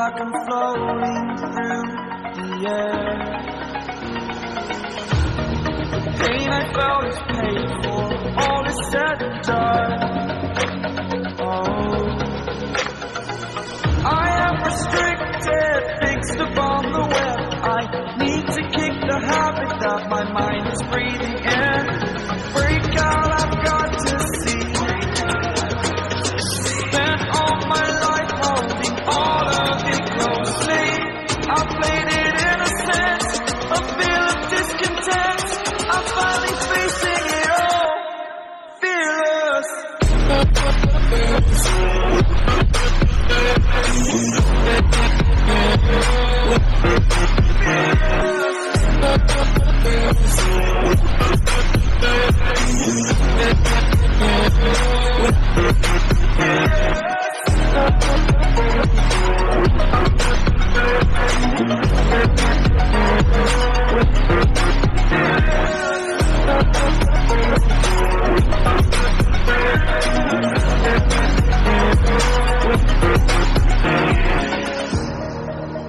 like I'm floating through the air. The pain I felt is paid for, all is said and done. Oh, I am restricted, fixed upon the web. I need to kick the habit that my mind is breathing in. Break out, I've got to see. Spent all my life holding all of it closely. I played it in a sense, a feel of discontent. I'm finally facing it all, fearless.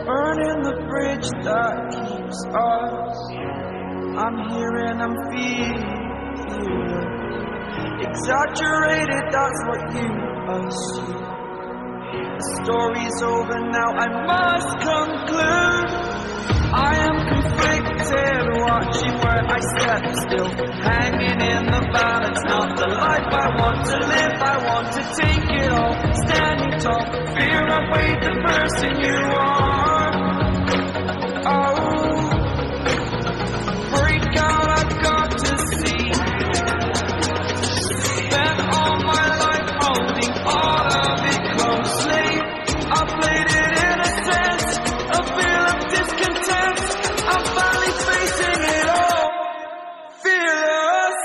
Burning the bridge that keeps us. I'm here and I'm feeling exaggerated, that's what you assume. The story's over now, I must conclude. I am conflicted, watching where I step still, hanging in the balance. Not the life I want to live, I want to take it all. Standing tall, fear I've weighed the person you are. Oh, break out, I've got to see. Spent all my life holding all of it closely. I played it in a sense, a feel of discontent. I'm finally facing it all, fearless.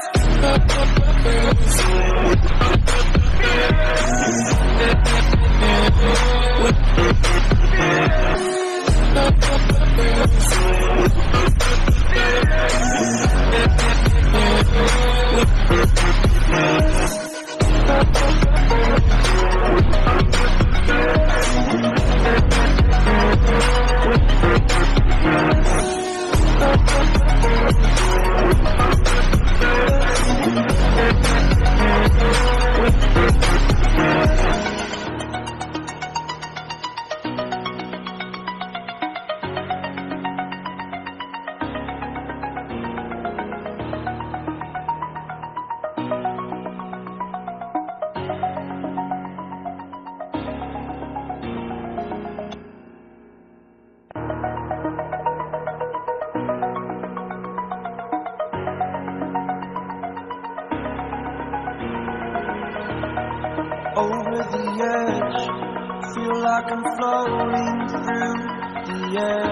Over the edge, feel like I'm floating through the air.